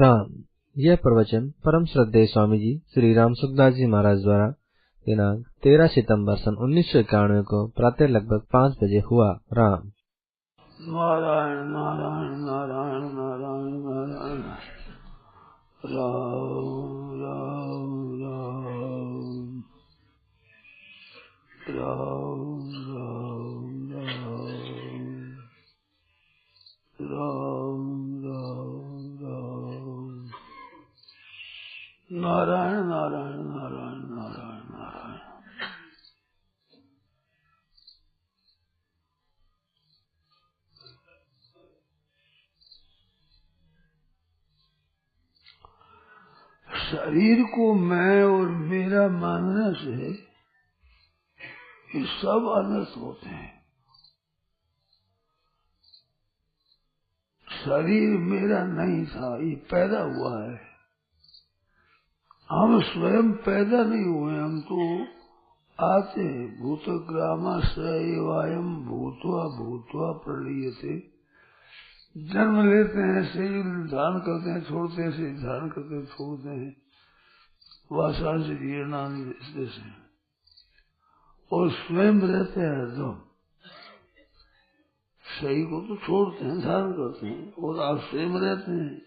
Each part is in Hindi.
राम। यह प्रवचन परम श्रद्धेय स्वामी जी श्री राम सुखदास जी महाराज द्वारा दिनांक 13 सितंबर सन 1991 को प्रातः लगभग 5 बजे हुआ। राम। नारायण नारायण नारायण नारायण नारायण राम राम राम राम राम राम राम राम नारायण नारायण नारायण नारायण नारायण। शरीर को मैं और मेरा मानने से ये सब अनर्थ होते हैं। शरीर मेरा नहीं था, ये पैदा हुआ है। हम स्वयं पैदा नहीं हुए, हम तो आते हैं। भूतग्रामाश्रयवायम भूत्वा भूत्वा प्रलीयते। जन्म लेते हैं, शरीर धारण करते हैं, छोड़ते हैं, शरीर धारण करते हैं, छोड़ते हैं। वासान से जीर्णानि से और स्वयं रहते हैं हरदम। शरीर को तो छोड़ते हैं, धारण करते हैं और आप स्वयं रहते हैं।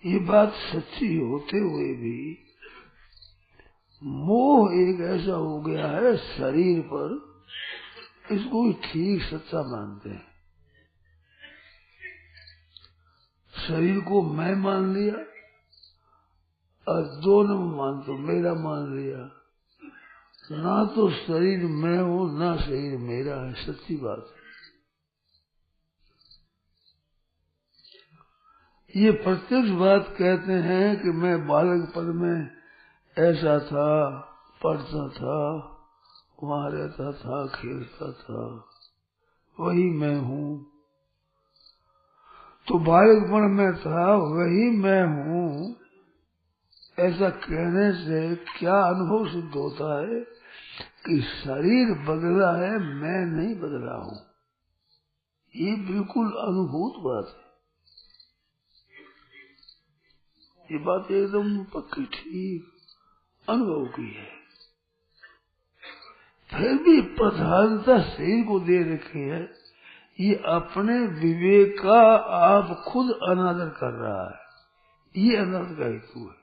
ये बात सच्ची होते हुए भी मोह एक ऐसा हो गया है शरीर पर, इसको ठीक सच्चा मानते हैं। शरीर को मैं मान लिया और दोनों मान तो मेरा मान लिया। ना तो शरीर मैं हूँ, ना शरीर मेरा है। सच्ची बात है। ये प्रत्यक्ष बात कहते हैं कि मैं बालकपन में ऐसा था, पढ़ता था, वहाँ रहता था, खेलता था, वही मैं हूँ। तो बालकपन में था, वही मैं हूँ, ऐसा कहने से क्या अनुभव सिद्ध होता है कि शरीर बदला है, मैं नहीं बदला हूँ। ये बिल्कुल अनुभूत बात है। ये बात एकदम पक्की ठीक अनुभव की है। फिर भी प्रधानता शरीर को दे रखी है। ये अपने विवेक का आप खुद अनादर कर रहा है। ये अनर्थ का हेतु है।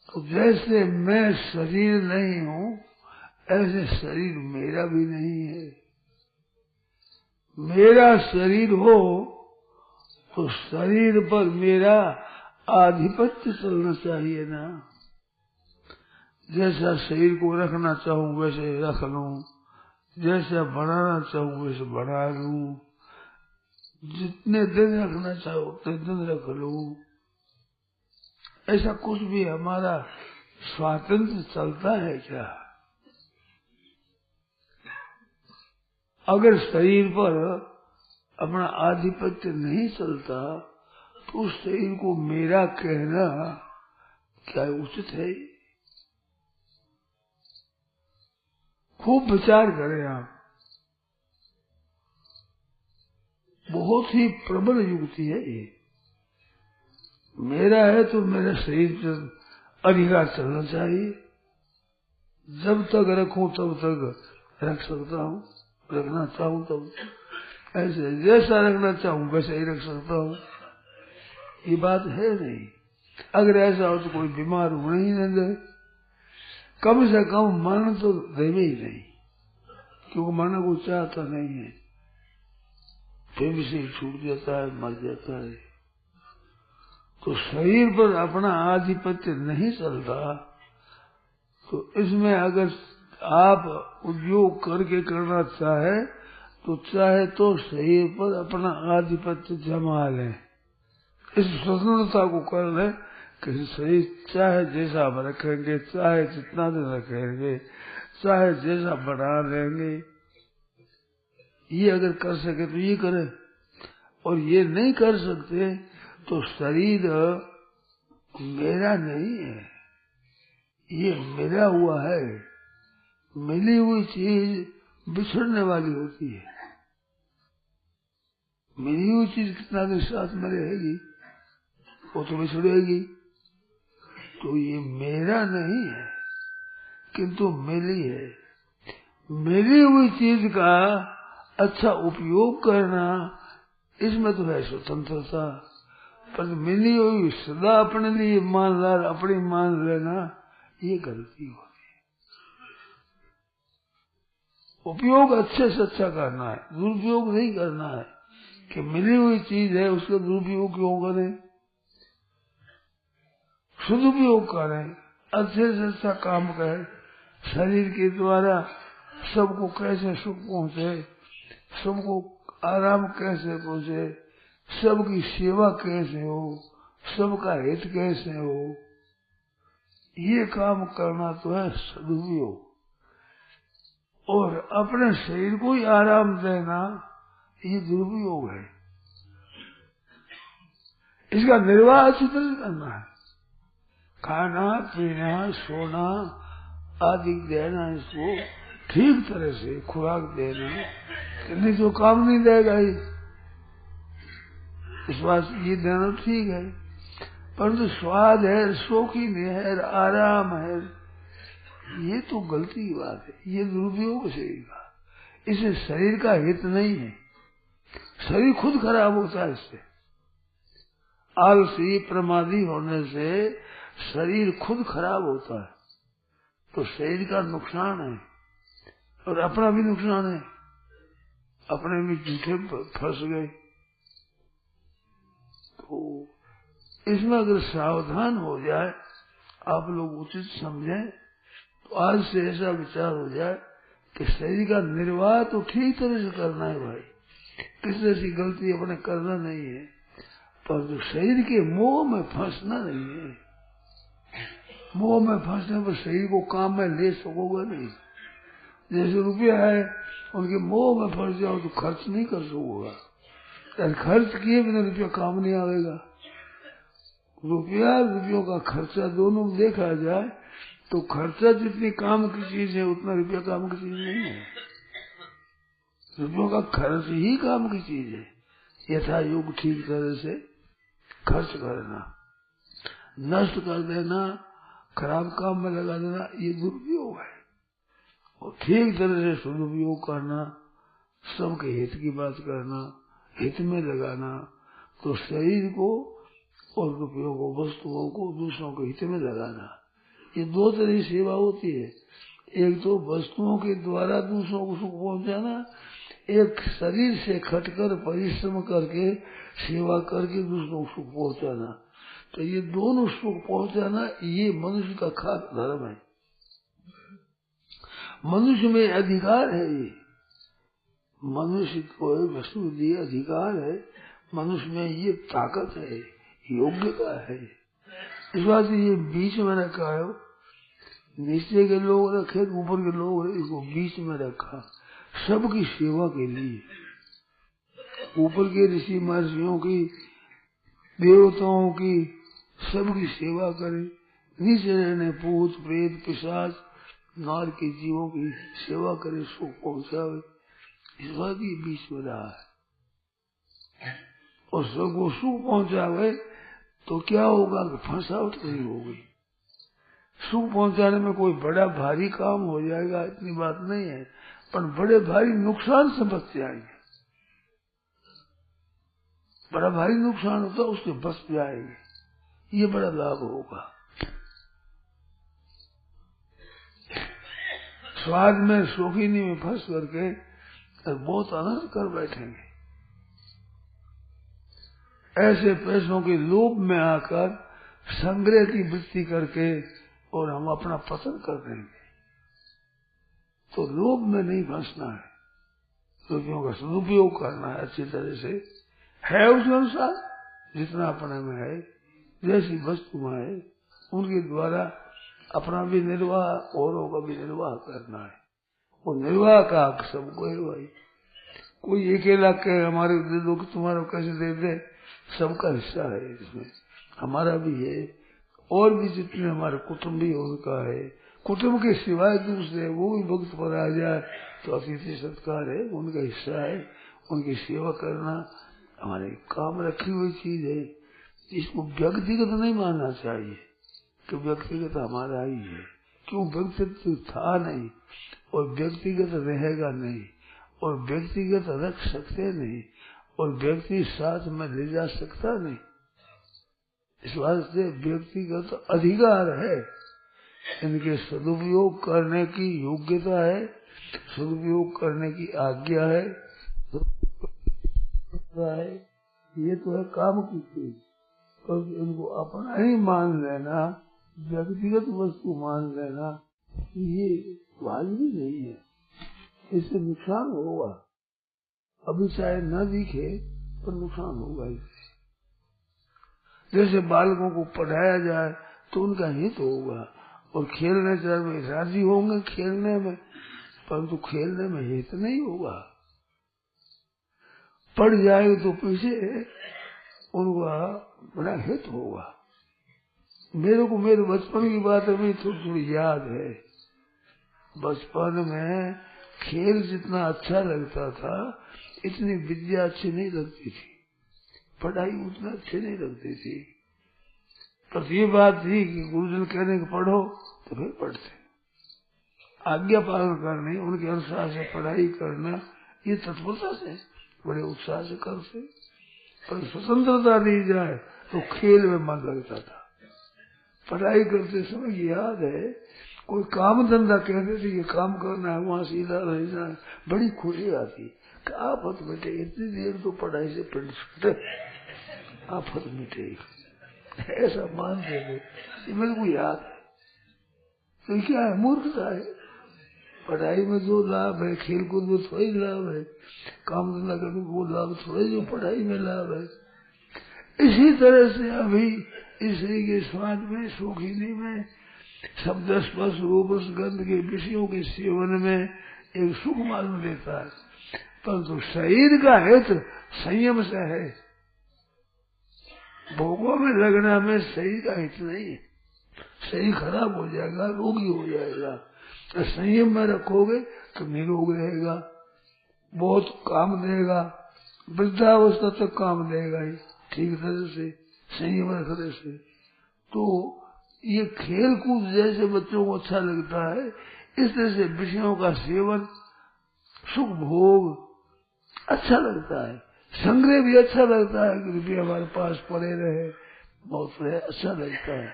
तो जैसे मैं शरीर नहीं हूँ, ऐसे शरीर मेरा भी नहीं है। मेरा शरीर हो तो शरीर पर मेरा आधिपत्य चलना चाहिए ना। जैसा शरीर को रखना चाहूँ वैसे रख लूं, जैसा बढ़ाना चाहूँ वैसे बढ़ा लूं, जितने दिन रखना चाहो उतने दिन रख लूं। ऐसा कुछ भी हमारा स्वातंत्र चलता है क्या? अगर शरीर पर अपना आधिपत्य नहीं चलता तो उस शरीर को मेरा कहना क्या उचित है? खूब विचार करें आप। बहुत ही प्रबल युक्ति है ये। मेरा है तो मेरा शरीर पर अधिकार चलना चाहिए। जब तक रखूं तब तक रख सकता हूँ, रखना चाहूँ तब ऐसे जैसा रखना चाहूँ वैसे ही रख सकता हूँ। ये बात है नहीं। अगर ऐसा हो तो कोई बीमार होने ही न दे, कम से कम मन तो देवे ही नहीं, क्योंकि मन को चाहता नहीं है। फिर भी शरीर छूट जाता है, मर जाता है। तो शरीर पर अपना आधिपत्य नहीं चलता, तो इसमें अगर आप उद्योग करके करना चाहे तो शरीर पर अपना आधिपत्य जमा लें। इस स्वतंत्रता को कर लें कि शरीर चाहे जैसा हम रखेंगे, चाहे जितना दिन रखेंगे, चाहे जैसा बढ़ा लेंगे। ये अगर कर सके तो ये करें, और ये नहीं कर सकते तो शरीर मेरा नहीं है, ये मिला हुआ है। मिली हुई चीज बिछड़ने वाली होती है। मिली हुई चीज कितना दिन साथ में रहेगी, वो तो बिछड़ेगी। तो ये मेरा नहीं है किंतु मिली है। मिली हुई चीज का अच्छा उपयोग करना, इसमें तो है स्वतंत्रता। पर मिली हुई सदा अपने लिए मान ला, अपनी मान लेना, ये गलती होती है। उपयोग अच्छे से अच्छा करना है, दुरुपयोग नहीं करना है। कि मिली हुई चीज है उसका दुरुपयोग क्यों करें, सदुपयोग करें, अच्छे से अच्छा काम करें। शरीर के द्वारा सबको कैसे सुख पहुंचे, सबको आराम कैसे पहुंचे, सबकी सेवा कैसे हो, सबका हित कैसे हो, ये काम करना तो है सदुपयोग। और अपने शरीर को ही आराम देना ये दुरुपयोग है। इसका निर्वाह अच्छी तरह करना है, खाना पीना सोना आदि देना, इसको ठीक तरह से खुराक देना, नहीं तो काम नहीं देगा ही। इस बात ये देना ठीक है, परंतु स्वाद है, शौकीन है, आराम है, ये तो गलती की बात है, ये दुरुपयोग शरीर का। इसे शरीर का हित नहीं है, शरीर खुद खराब होता है इससे। आलसी प्रमादी होने से शरीर खुद खराब होता है, तो शरीर का नुकसान है और अपना भी नुकसान है। अपने भी झूठे फंस गए। तो इसमें अगर सावधान हो जाए, आप लोग उचित समझें, तो आज से ऐसा विचार हो जाए कि शरीर का निर्वाह तो ठीक तरह से करना है भाई, किसी ऐसी गलती अपने करना नहीं है, पर तो शरीर के मोह में फंसना नहीं है। मोह में फंसने पर शरीर को काम में ले सकोगे नहीं। जैसे रुपया है, उनके मोह में फंस जाओ तो खर्च नहीं कर सकोगा, खर्च किए बिना रुपया काम नहीं आएगा। रुपयों का खर्चा दोनों देखा जाए तो खर्चा जितनी काम की चीज है उतना रुपया काम की चीज नहीं है। रुपयों का खर्च ही काम की चीज है। यथा योग ठीक तरह से खर्च करना, नष्ट कर देना, खराब काम में लगा देना, ये दुरुपयोग है। और ठीक तरह से सदुपयोग करना, सबके हित की बात करना, हित में लगाना, तो शरीर को और रुपयों को, वस्तुओं को दूसरों के हित में लगाना, ये दो तरह की सेवा होती है। एक तो वस्तुओं के द्वारा दूसरों को सुख पहुंचाना, एक शरीर से खटकर परिश्रम करके सेवा करके दूसरों को सुख पहुंचाना। तो ये दोनों सुख पहुंचाना ये मनुष्य का खास धर्म है। मनुष्य में अधिकार है, ये मनुष्य को वस्तु दिए अधिकार है, मनुष्य में ये ताकत है, योग्यता है। इस बात ये बीच में रखा है, नीचे के लोग रखे, ऊपर के लोग इसको बीच में रखा, सबकी सेवा के लिए। ऊपर के ऋषि महर्षियों की, देवताओं की, सबकी सेवा करे, नीचे रहने भूत प्रेत पिशाच नार के जीवों की सेवा करे, सुख पहुंचावे। इस बात ये बीच में रहा है। और सबको सुख पहुंचावे तो क्या होगा कि फंसावट नहीं होगी। सुख पहुंचाने में कोई बड़ा भारी काम हो जाएगा इतनी बात नहीं है, पर बड़े भारी नुकसान से बच जाएंगे। बड़ा भारी नुकसान होता उससे बच जाएंगे, ये बड़ा लाभ होगा। स्वाद में शौकीनी में फंस करके बहुत आनंद कर बैठेंगे। ऐसे पैसों के लोभ में आकर संग्रह की वृत्ति करके और हम अपना पतन कर देंगे। तो लोभ में नहीं फंसना है, रुपयों का सदुपयोग करना है अच्छी तरह से, है उसके अनुसार जितना अपने में है, जैसी वस्तु में है उनके द्वारा अपना भी निर्वाह औरों का भी निर्वाह करना है। वो निर्वाह का हक सबको है भाई। कोई अकेला कहे हमारे दे दो कि तुम्हारा कैसे दे दे, सबका हिस्सा है इसमें, हमारा भी है और भी जितने हमारे कुटुंबी उनका है। कुटुंब के सिवाय दूसरे वो भी वक्त पर आ जाए तो अतिथि सत्कार है, उनका हिस्सा है, उनकी सेवा करना हमारे काम रखी हुई चीज है। इसको व्यक्तिगत नहीं मानना चाहिए कि व्यक्तिगत हमारा ही है, क्यों व्यक्तिगत था नहीं और व्यक्तिगत रहेगा नहीं और व्यक्तिगत रख सकते नहीं और व्यक्ति साथ में ले जा सकता नहीं। इस वास्ते व्यक्तिगत अधिकार है, इनके सदुपयोग करने की योग्यता है, सदुपयोग करने की आज्ञा है, ये तो है काम की चीज। तो इनको अपना ही मान लेना, व्यक्तिगत वस्तु मान लेना, ये वाजिब नहीं है, इससे नुकसान होगा। अभी चाहे न दिखे पर नुकसान होगा इससे। जैसे बालकों को पढ़ाया जाए तो उनका हित होगा और खेलने चलने में राजी होंगे खेलने में, परंतु खेलने में हित नहीं होगा। पढ़ जाए तो पीछे उनका बड़ा हित होगा। मेरे को मेरे बचपन की बात अभी थोड़ी थोड़ी याद है। बचपन में खेल जितना अच्छा लगता था, इतनी विद्या अच्छी नहीं लगती थी, पढ़ाई उतना अच्छी नहीं लगती थी। पर ये बात थी कि गुरुजन कहने के पढ़ो तो फिर पढ़ते, आज्ञा पालन करनी, उनके अनुसार से पढ़ाई करना, ये तत्परता से बड़े उत्साह से करते। पर स्वतंत्रता दी जाए तो खेल में मन लगता था। पढ़ाई करते समय याद है, कोई काम धंधा कहते थे ये काम करना है, वहाँ सीधा रहना है, बड़ी खुशी आती। आफत मिटे, इतनी देर तो पढ़ाई से पिंड छूटे, आफत मिटे, ऐसा मानते थे। ये मेरे को याद है। तो क्या है, मूर्खता है। पढ़ाई में जो लाभ है, खेल कूद में थोड़ा ही लाभ है, काम धंधा करने में वो लाभ थोड़ा जो पढ़ाई में लाभ है। इसी तरह से अभी इस के स्वाद में, शौकीनी में, शब्द स्पर्श रूप गंध के विषयों के सेवन में एक सुख मालूम देता है, परंतु शरीर का हित संयम से है। भोगों में लगना में शरीर का हित नहीं है, शरीर खराब हो जाएगा, रोगी हो जाएगा। तो संयम में रखोगे तो निरोग रहेगा, बहुत काम देगा, वृद्धावस्था तक काम देगा ही ठीक तरह से संयम रखने से। तो ये खेल कूद जैसे बच्चों को अच्छा लगता है, इस तरह से विषयों का सेवन, सुख भोग अच्छा लगता है, संग्रह भी अच्छा लगता है कि रुपये हमारे पास पड़े रहे, बहुत अच्छा लगता है।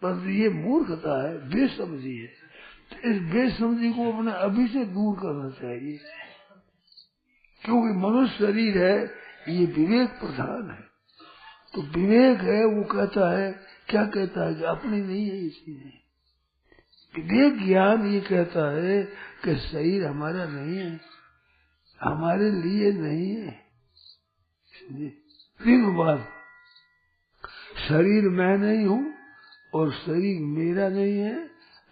पर ये मूर्खता है, बेसमझी है। तो इस बेसमझी को अपने अभी से दूर करना चाहिए, क्योंकि मनुष्य शरीर है ये विवेक प्रधान है। तो विवेक है, वो कहता है, क्या कहता है कि अपनी नहीं है ये चीजें। विवेक ज्ञान ये कहता है कि शरीर हमारा नहीं है, हमारे लिए नहीं है। तीन बात, शरीर मैं नहीं हूँ और शरीर मेरा नहीं है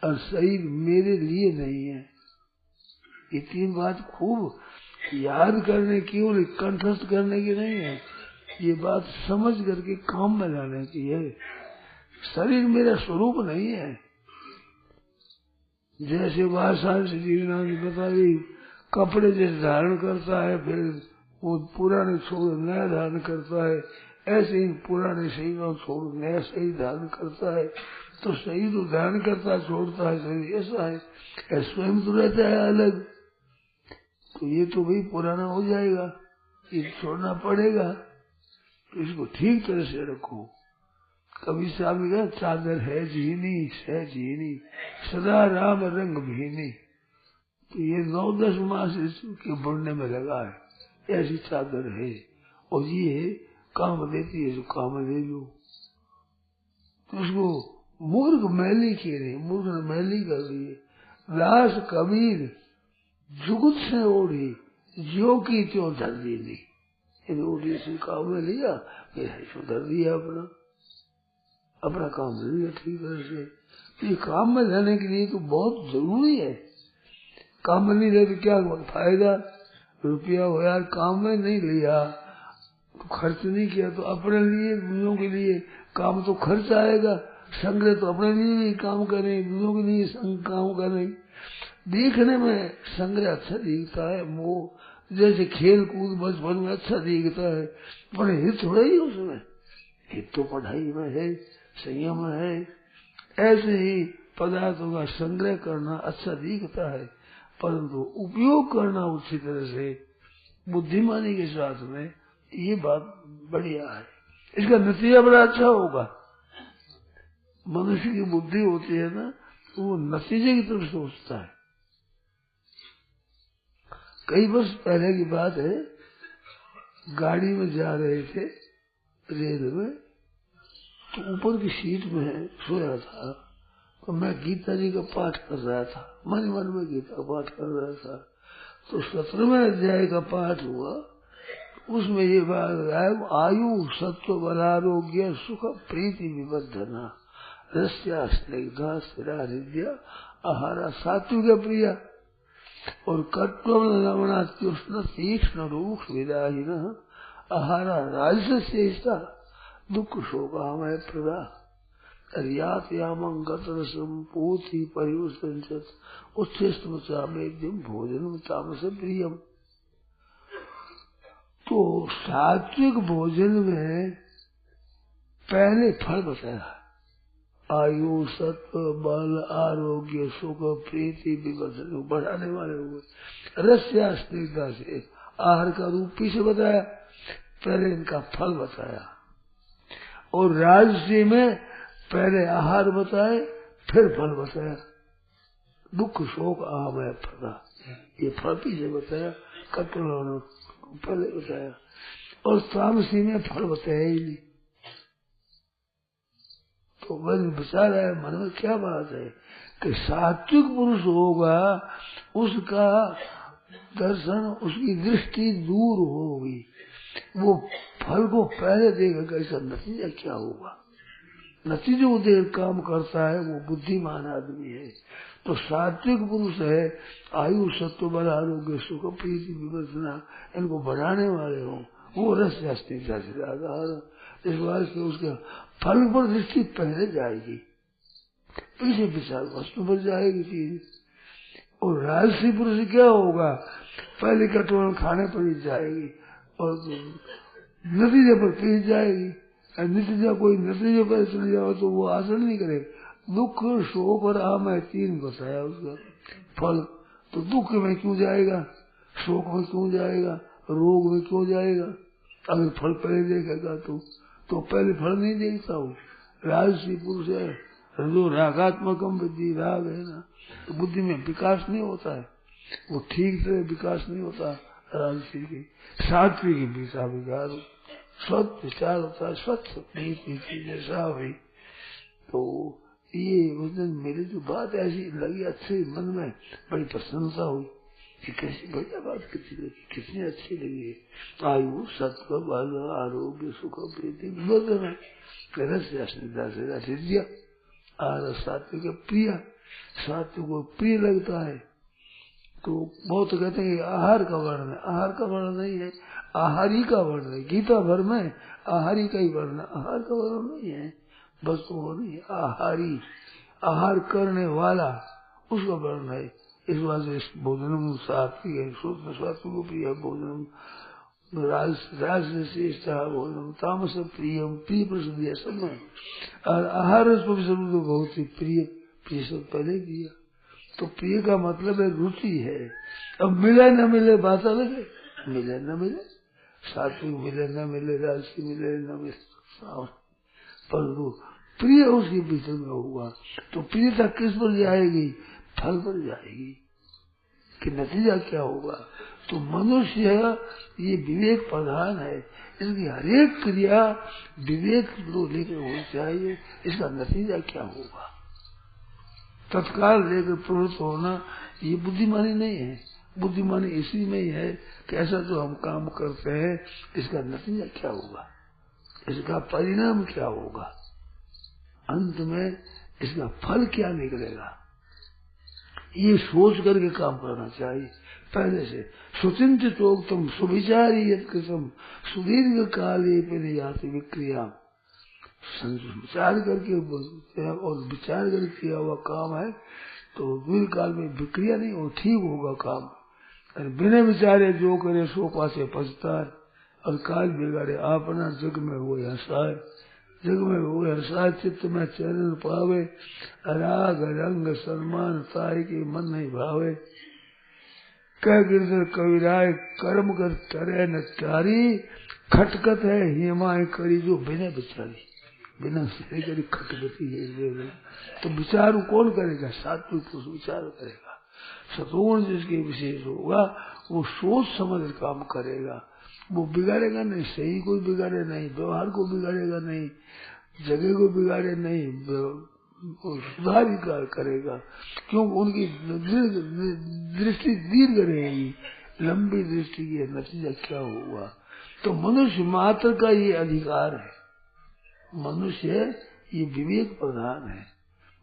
और शरीर मेरे लिए नहीं है। ये तीन बात खूब याद करने की और कंठस्थ करने की नहीं है, ये बात समझ करके काम में लाने की है। शरीर मेरा स्वरूप नहीं है। जैसे भाषा से जीवना बता दी, कपड़े जैसे धारण करता है, फिर वो पुराने छोड़ नया धारण करता है, ऐसे ही पुराने शरीर छोड़ नया शरीर धारण करता है। तो शरीर तो धारण करता है, छोड़ता है, शरीर ऐसा है, स्वयं तो रहता है अलग। तो ये तो भाई पुराना हो जाएगा, ये छोड़ना पड़ेगा। तो इसको ठीक तरह से रखो। कभी साहब ने कहा, चादर है झीनी सह झीनी, सदा राम रंग भीनी। तो ये 9-10 मास के बुनने में लगा है, ऐसी चादर है और ये काम देती है, जो काम दे लो। तो उसको मूर्ख मैली की नहीं, मूर्ख ने मैली कर दी। दास कबीर जुगुत से ओढ़ी, ज्यो की त्यों धर दी नहीं। इन ओढ़ी से काम में लिया, फिर सुधर दिया अपना काम ले लिया ठीक तरह से। ये काम में रहने के लिए तो बहुत जरूरी है। काम में नहीं रहे तो क्या फायदा, रुपया हो यार, काम में नहीं लिया तो खर्च नहीं किया, तो अपने लिए दूसरों के लिए काम तो खर्च आएगा। संग्रह तो अपने लिए काम करें, दूसरों के लिए काम करें। देखने में संग्रह अच्छा दिखता है, मोह जैसे खेल कूद बचपन में अच्छा दिखता है, पर हित थोड़ा ही उसमें, हित तो पढ़ाई में है, संयम है। ऐसे ही पदार्थों का संग्रह करना अच्छा दिखता है, परंतु उपयोग करना उसी तरह से बुद्धिमानी के साथ में, ये बात बढ़िया है। इसका नतीजा बड़ा अच्छा होगा। मनुष्य की बुद्धि होती है ना, वो नतीजे की तरफ सोचता है। कई वर्ष पहले की बात है, गाड़ी में जा रहे थे रेल में, तो ऊपर की सीट में सोया था, तो मैं गीता जी का पाठ कर रहा था, मन मन में गीता पाठ कर रहा था। तो 17वें अध्याय का पाठ हुआ, उसमें ये बात है, आयु सत्व बलारोग्य सुख प्रीति विवर्धना रस्या स्निग्धा स्थिरा हृदय आहारा सात्विक प्रिया और कट्वम लवणात्युष्ण तीक्ष्ण रूक्ष विदाहीन आहारा राजस्येष्टा दुख शोकामय प्रदा अर्यात यामं गतरसम पूति परिवसंचत उच्छेष्टमचामेद्यम भोजनम तामस प्रियम। तो सात्विक भोजन में पहले फल बताया, आयु सत्व बल आरोग्य सुख प्रीति विवर्धन बढ़ाने वाले हुए, रस्या स्निग्धता से आहार का रूप पीछे बताया, पहले इनका फल बताया। और राजसी में पहले आहार बताए फिर फल बताया, दुख शोक आमय प्रदा, ये फल पीछे बताया, कटल पहले बताया, और तामसी में फल बताया ही नहीं। तो मन विचार है, मन में क्या बात है कि सात्विक पुरुष होगा, उसका दर्शन, उसकी दृष्टि दूर होगी, वो फल को पहले देखेगा, इसका नतीजा क्या होगा, नतीजे को देख काम करता है, वो बुद्धिमान आदमी है। तो सात्विक पुरुष है, आयु सत्व बल आरोग्य सुख प्रीति विवर्धना इनको बढ़ाने वाले हो, वो रस जास्ती से इस बात से उसके फल पर दृष्टि पहले जाएगी, पीछे विचार वस्तु पर जाएगी चीज। और राजसी पुरुष क्या होगा, पहले कटोरा खाने पर ही जाएगी और नतीजे पर पीछे जाएगी। नतीजा कोई नतीजे पर चले जाओ तो वो हासिल नहीं करे। दुख शोक और आम है, तीन बताया उसका फल। तो दुख में क्यों जाएगा, शोक में क्यों जाएगा, रोग में क्यों जाएगा, अगर फल पहले देखेगा तो पहले फल नहीं देखता हूँ। राजसी पुरुष है, जो रागात्मकम बुद्धि, राग है ना, तो बुद्धि में विकास नहीं होता है, वो ठीक से विकास नहीं होता राजसी की। सात्विक बीता विकार स्वच्छ विचार होता है, स्वच्छ नीति जैसा हुई। तो ये उस दिन मेरी जो बात ऐसी लगी, अच्छी मन में बड़ी प्रसन्नता हुई कि कैसी बढ़िया बात कितनी अच्छी लगी है। आयु सत्व बल आरोग्य सुख प्रीति विवर्धन हृदय आर सात्विक प्रिय, सात्विक को प्रिय लगता है। तो बहुत कहते हैं आहार का वर्ण है, आहार का वर्ण नहीं है, आहारी का वर्ण है। गीता भर में आहारी का ही वर्ण, आहार का वर्ण नहीं है, बस वो नहीं है, आहारी आहार करने वाला उसका वर्ण है। इस बात से भोजनम सात्विक है, शुद्ध सात्विक प्रिय भोजनम राजश्रेष्ठ भोजनम तामस प्रियम, प्रिय प्रसिद्ध है सब में। और आहार शब्द तो बहुत ही प्रिय, प्रिय शब्द पहले दिया। तो प्रिय का मतलब है रुचि है। अब मिले न मिले बात अलग है, मिले न मिले, सात्विक मिले न मिले, राजसी मिले न मिले, पर प्रिय उसके भीतर में होगा। तो प्रियता किस पर जाएगी, फल पर जाएगी कि नतीजा क्या होगा। तो मनुष्य ये विवेक प्रधान है, इसकी हरेक क्रिया विवेक लेकर होनी चाहिए, इसका नतीजा क्या होगा। तत्काल लेकर प्रवृत्त होना ये बुद्धिमानी नहीं है। बुद्धिमानी इसी में ही है कि ऐसा जो हम काम करते हैं इसका नतीजा क्या होगा, इसका परिणाम क्या होगा, अंत में इसका फल क्या निकलेगा, ये सोच करके काम करना चाहिए पहले से। सुचिंतित तुम सुविचारी यत्कृतम सुदीर्घ काले पे विक्रिया, विचार करके और विचार करके किया हुआ काम है तो दीर्घ काल में विक्रिया नहीं हो, ठीक होगा काम। और बिना विचारे जो करे सो पासे पछताए, और काल बिगाड़े आपना जग में वो हंसाए, जग में वो हंसाए चित्त में चरण पावे, राग रंग सन्मान ताई के मन नहीं भावे। कह गिरधर कविराय कर्म कर करे न चारी, खटकत है हिमाय करी जो बिना विचारी, बिना से करी खटकती है। तो विचार कौन करेगा? सात्विक पुरुष विचार करेगा। सतुगुण जिसके विशेष होगा वो सोच समझ काम करेगा, वो बिगाड़ेगा नहीं, सही को बिगाड़े नहीं, व्यवहार को बिगाड़ेगा नहीं, जगह को बिगाड़े नहीं, सुधार ही करेगा। क्योंकि उनकी दृष्टि दीर्घ रहेगी, लंबी दृष्टि की नतीजा क्या होगा। तो मनुष्य मात्र का ये अधिकार है, मनुष्य ये विवेक प्रधान है।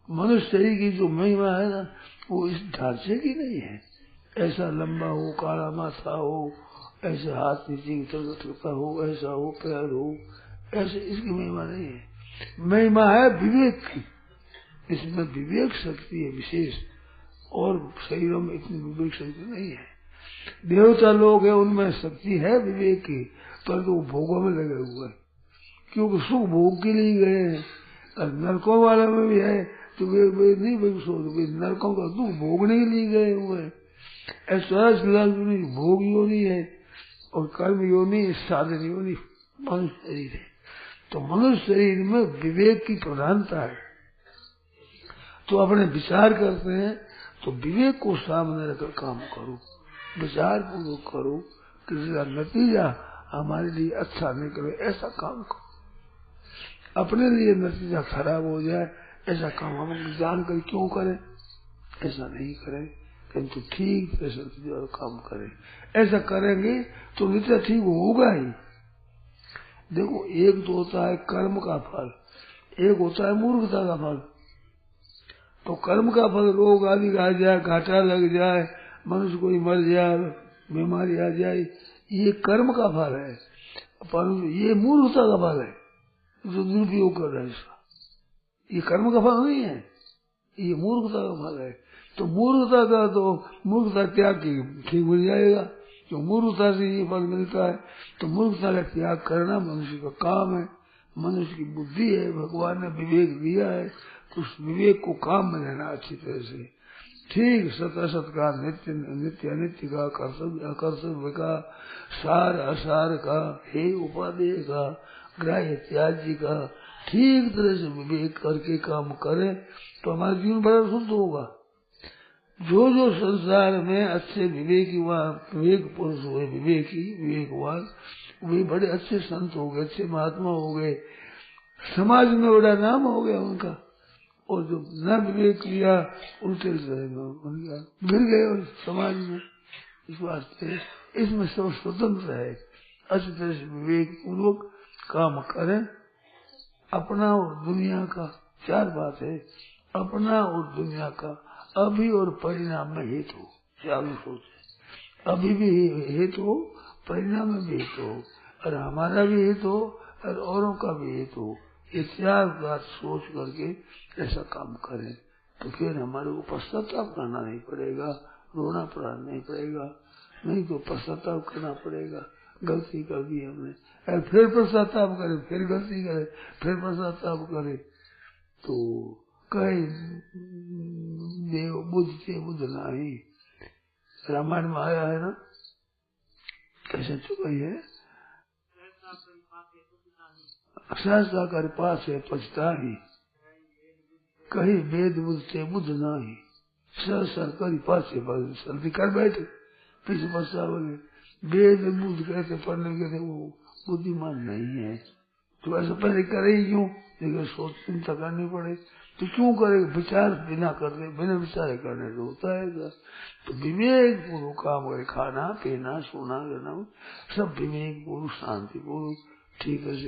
मनुष्य शरीर की जो महिमा है ना वो इस ढांचे की नहीं है, ऐसा लंबा हो, काला माथा हो, ऐसे हाथ नीचे की तरफ लटकता हो, ऐसा हो, पैर हो, ऐसे इसकी महिमा नहीं है। महिमा है विवेक की, इसमें विवेक शक्ति है विशेष, और शरीरों में इतनी विवेक शक्ति नहीं है। देवता लोग है उनमें शक्ति है विवेक की, परंतु वो भोगों में लगे हुए हैं, क्योंकि सुख भोग के लिए गए हैं। और नरकों वाले में भी है तो वे नहीं वे नरकों का दुख भोगने के लिए गए हुए हैं। ऐसा भोग योनि है और कर्म योनि साधन योनि मनुष्य शरीर है। तो मनुष्य शरीर में विवेक की प्रधानता है। तो अपने विचार करते हैं तो विवेक को सामने रखकर काम करो, विचार पूर्वक करो कि इसका नतीजा हमारे लिए अच्छा निकले, ऐसा काम करो। अपने लिए नतीजा खराब हो जाए ऐसा काम हम जानकर क्यों करें? ऐसा नहीं करें, किंतु ठीक ऐसा काम करें। ऐसा करेंगे तो नतीजा ठीक होगा ही। देखो एक तो होता है कर्म का फल, एक होता है मूर्खता का फल। तो कर्म का फल रोग आदि आ जाए, घाटा लग जाए, मनुष्य कोई मर जाए, बीमारी आ जाए, ये कर्म का फल है। परंतु ये मूर्खता का फल है जो दुरुपयोग कर रहा है इसका। ये कर्म का फल नहीं है, ये मूर्खता का फल है। तो मूर्खता का तो मूर्खता त्याग की ठीक मिल जाएगा, जो मूर्खता से ये फल मिलता है। तो मूर्खता का त्याग करना मनुष्य का काम है, मनुष्य की बुद्धि है, भगवान ने विवेक दिया है, तो उस विवेक को काम में लेना अच्छी तरह से। ठीक सत असत का, नित्य नित्य अनित्य का, कर्तव्य अकर्तव्य का, सार असार का, हे उपादेय का, ग्राह्य त्याज्य का, ठीक तरह से विवेक करके काम करें तो हमारा जीवन बड़ा शुद्ध होगा। जो जो संसार में अच्छे विवेक पुरुष हुए, विवेकवान, वे बड़े अच्छे संत हो गए, अच्छे महात्मा हो गए, समाज में बड़ा नाम हो गया उनका। और जो न विवेक किया उल्टे गिर गए और समाज में। इस वास्ते इसमें सब स्वतंत्र है, अच्छी तरह से विवेक पूर्वक काम करें। अपना और दुनिया का चार बात है, अपना और दुनिया का अभी और परिणाम में हेतु हो, चालू सोचे। अभी भी हेतु हो, परिणाम में भी हेतु हो, और हमारा भी हेतु हो और औरों का भी हेतु हो। ये चार बात सोच करके ऐसा काम करें तो फिर हमारे को पश्चाताप करना नहीं पड़ेगा, रोना पड़ा नहीं पड़ेगा। नहीं तो पश्चाताप करना पड़ेगा, गलती कर दी हमने, फिर पश्चाताप करे, फिर गलती करे, फिर पश्चाताप करे। तो कहे देव बुद्ध से बुद्ध नहीं, रामायण में आया है ना, कैसे चुकाई है, सहसा कर पास है पछता ही, कही वेद बुद्ध से बुद्ध नहीं, सहसा कर पास है सर्दी कर बैठे पीछे पछता बोले। वेद बुद्ध कहते पढ़ने के थे, वो बुद्धिमान नहीं है। तो ऐसा पहले करे ही क्यों, लेकिन सोच चिंता करनी पड़े तो क्यों करे? विचार बिना करने, बिना विचार करने से होता है। तो विवेक पूर्वक काम करे, खाना पीना सोना रहना सब विवेक पूर्वक शांति पूर्वक ठीक है।